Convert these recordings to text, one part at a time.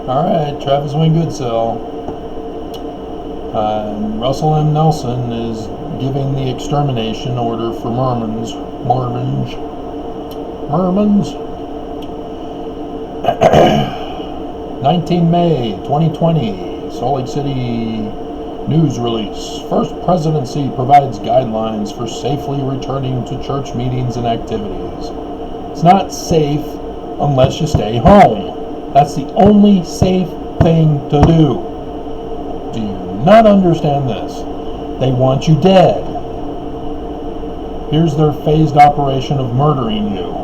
Alright, Travis Wayne Goodsell. Russell M. Nelson is giving the extermination order for Mormons. 19 May 2020, Salt Lake City news release. First Presidency provides guidelines for safely returning to church meetings and activities. It's not safe unless you stay home. That's the only safe thing to do. Do you not understand this? They want you dead. Here's their phased operation of murdering you.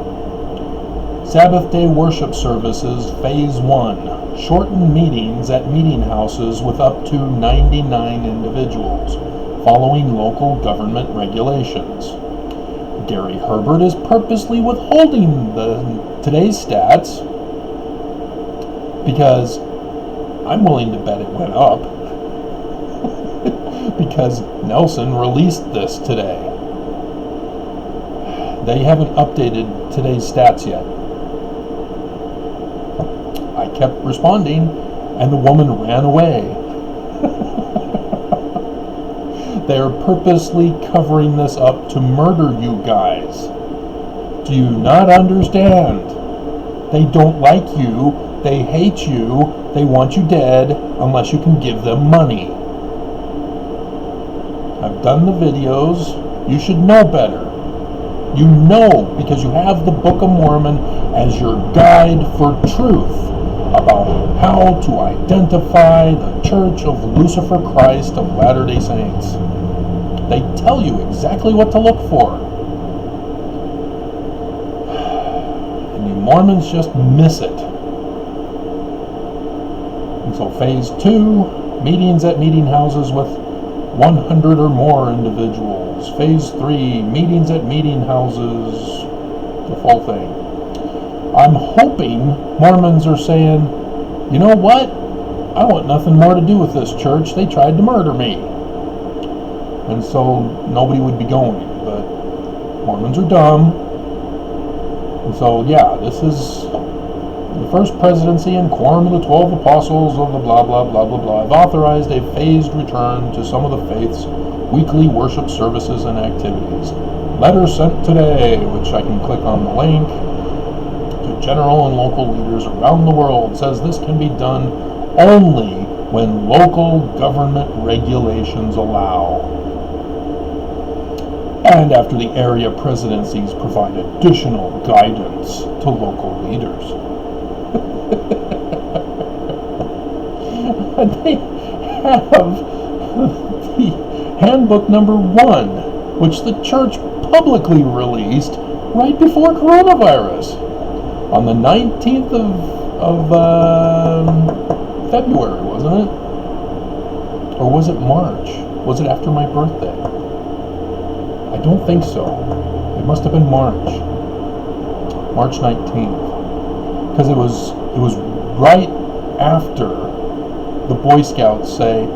Sabbath day worship services, Phase 1. Shortened meetings at meeting houses with up to 99 individuals, following local government regulations. Gary Herbert is purposely withholding today's stats because I'm willing to bet it went up because Nelson released this today. They haven't updated today's stats yet. I kept responding and the woman ran away. They are purposely covering this up to murder you guys. Do you not understand? They don't like you. They hate you. They want you dead unless you can give them money. I've done the videos. You should know better. You know because you have the Book of Mormon as your guide for truth about how to identify the Church of Lucifer Christ of Latter-day Saints. They tell you exactly what to look for. And you Mormons just miss it. And so Phase 2, meetings at meeting houses with 100 or more individuals. Phase 3, meetings at meeting houses, the full thing. I'm hoping Mormons are saying, you know what? I want nothing more to do with this church. They tried to murder me. And so nobody would be going. But Mormons are dumb. And so, yeah, this is the First Presidency and Quorum of the 12 Apostles of the blah, blah, blah, blah, blah. Have authorized a phased return to some of the faith's weekly worship services and activities. Letter sent today, which I can click on the link, to general and local leaders around the world, says this can be done only when local government regulations allow. And after the area presidencies provide additional guidance to local leaders. They have the handbook number 1, which the church publicly released right before coronavirus on the 19th of February, wasn't it? Or was it March? Was it after my birthday? I don't think so. It must have been March 19th, because it was right after the Boy Scouts say,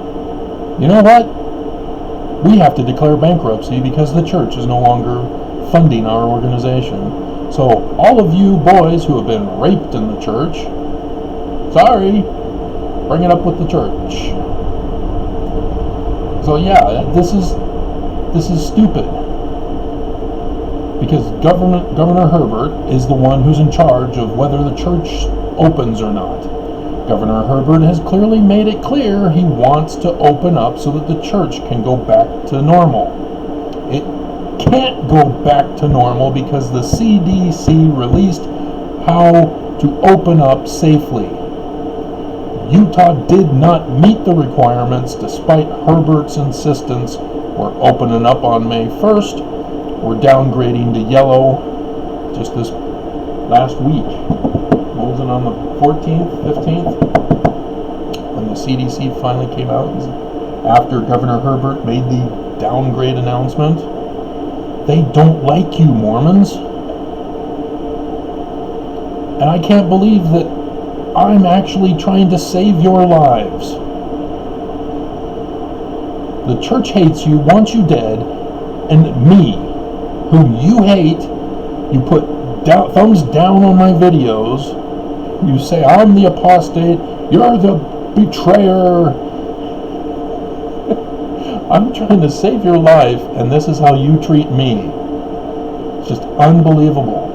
you know what? We have to declare bankruptcy because the church is no longer funding our organization. So all of you boys who have been raped in the church, sorry, bring it up with the church. So yeah, this is stupid. Because Governor Herbert is the one who's in charge of whether the church opens or not. Governor Herbert has clearly made it clear he wants to open up so that the church can go back to normal. It can't go back to normal because the CDC released how to open up safely. Utah did not meet the requirements despite Herbert's insistence. We're opening up on May 1st. We're downgrading to yellow just this last week. What was it, on the 14th, 15th? When the CDC finally came out after Governor Herbert made the downgrade announcement. They don't like you, Mormons. And I can't believe that I'm actually trying to save your lives. The church hates you, wants you dead, and me, whom you hate, you put thumbs down on my videos, You say, I'm the apostate, you're the betrayer. I'm trying to save your life, and this is how you treat me. It's just unbelievable.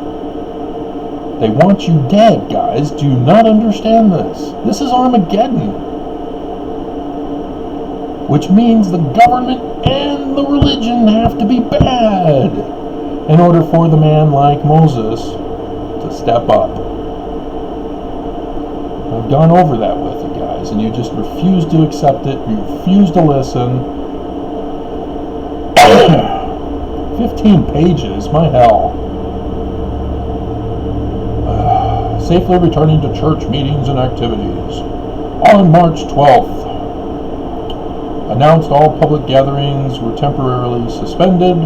They want you dead, guys. Do you not understand this? This is Armageddon. Which means the government and the religion have to be bad in order for the man like Moses to step up. I've gone over that with you guys, and you just refuse to accept it. You refuse to listen. 15 pages, my hell. Safely returning to church meetings and activities. On March 12th, announced all public gatherings were temporarily suspended.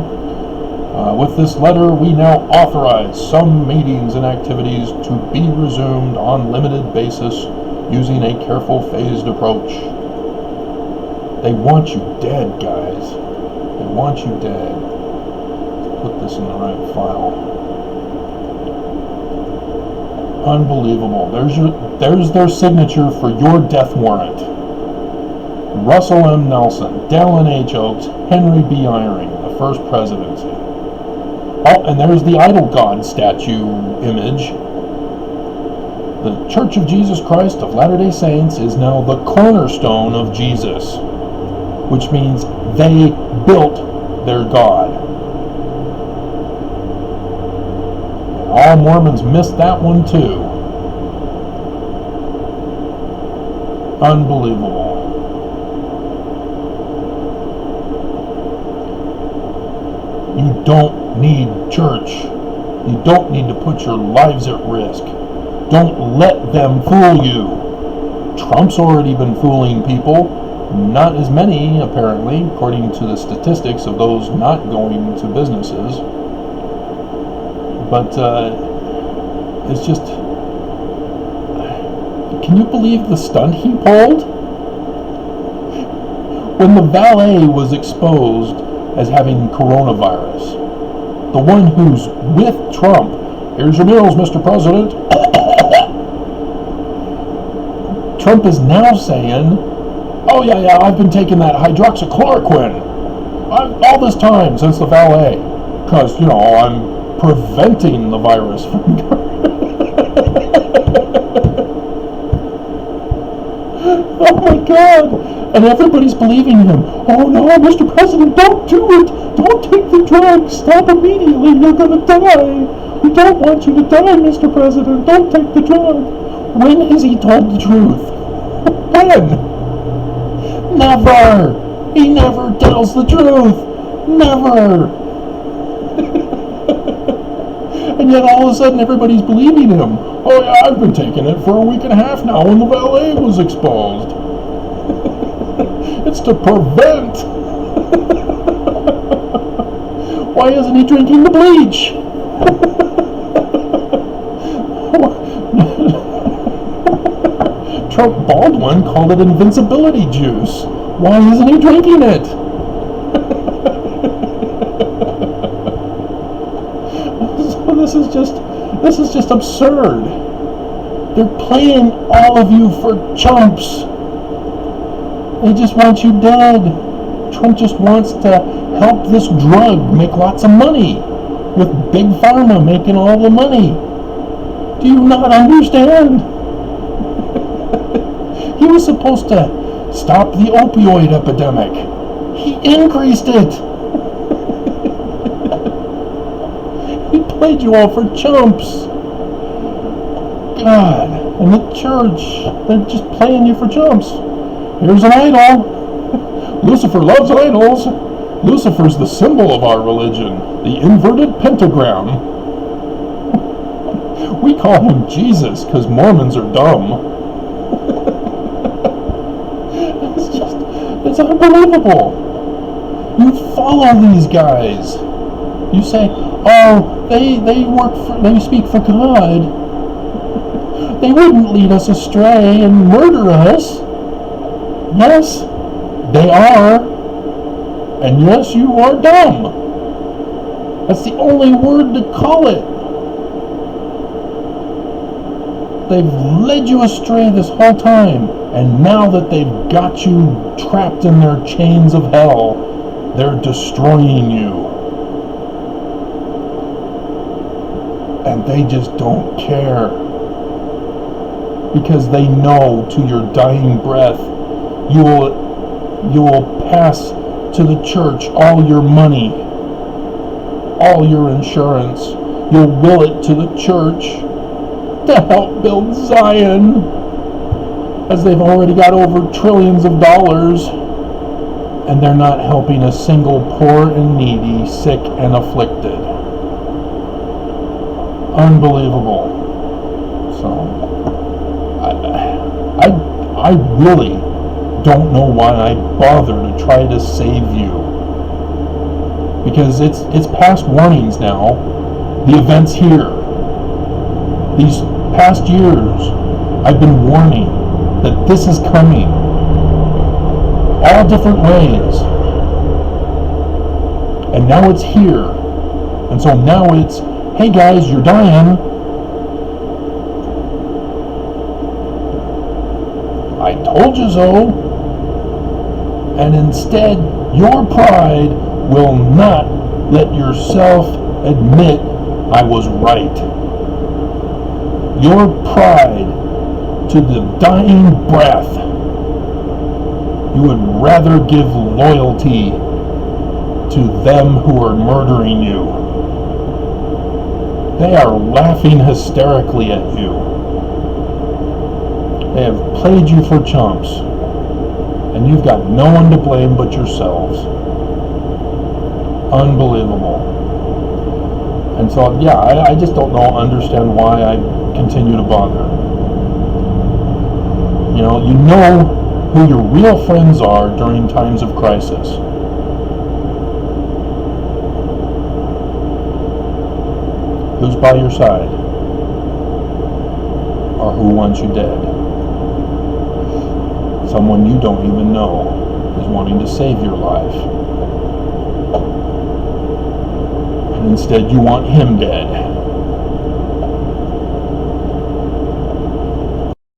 With this letter, we now authorize some meetings and activities to be resumed on limited basis using a careful phased approach. They want you dead, guys. They want you dead. Let's put this in the right file. Unbelievable. There's their signature for your death warrant. Russell M. Nelson, Dallin H. Oaks, Henry B. Eyring, the first presidency. Oh, and there's the idol god statue image. The Church of Jesus Christ of Latter-day Saints is now the cornerstone of Jesus, which means they built their God. All Mormons missed that one too. Unbelievable. You don't need church. You don't need to put your lives at risk. Don't let them fool you. Trump's already been fooling people. Not as many, apparently, according to the statistics of those not going to businesses. But it's just, can you believe the stunt he pulled? When the valet was exposed as having coronavirus, the one who's with Trump, here's your meals, Mr. President. Trump is now saying, oh yeah, I've been taking that hydroxychloroquine all this time since the valet, because, you know, I'm preventing the virus from Oh my God! And everybody's believing him. Oh no, Mr. President, don't do it! Don't take the drug! Stop immediately! You're gonna die! We don't want you to die, Mr. President! Don't take the drug! When has he told the truth? When? Never! He never tells the truth! Never! And yet all of a sudden everybody's believing him. Oh yeah, I've been taking it for a week and a half now when the valet was exposed. It's to prevent. Why isn't he drinking the bleach? Trump Baldwin called it invincibility juice. Why isn't he drinking it? So this is just absurd. They're playing all of you for chumps. They just want you dead. Trump just wants to help this drug make lots of money, with Big Pharma making all the money. Do you not understand? He was supposed to stop the opioid epidemic. He increased it. He played you all for chumps. God, and the church, they're just playing you for chumps. Here's an idol. Lucifer loves idols. Lucifer's the symbol of our religion, the inverted pentagram. We call him Jesus because Mormons are dumb. It's unbelievable. You follow these guys. You say, oh, they speak for God. They wouldn't lead us astray and murder us. Yes, they are. And yes, you are dumb. That's the only word to call it. they've led you astray this whole time, and now that they've got you trapped in their chains of hell, they're destroying you. And they just don't care. Because they know to your dying breath, you will pass to the church all your money, all your insurance. You'll will it to the church to help build Zion, as they've already got over trillions of dollars, and they're not helping a single poor and needy, sick and afflicted. Unbelievable. So I really don't know why I bother to try to save you, because it's past warnings now. The events here, these past years, I've been warning that this is coming, all different ways, and now it's here. And so now it's, hey guys, you're dying. I told you so. And instead, your pride will not let yourself admit I was right. Your pride to the dying breath. You would rather give loyalty to them who are murdering you. They are laughing hysterically at you. They have played you for chumps, and you've got no one to blame but yourselves. Unbelievable. And so, yeah, I just don't understand why I continue to bother. You know who your real friends are during times of crisis. Who's by your side? Or who wants you dead? Someone you don't even know is wanting to save your life. And instead you want him dead.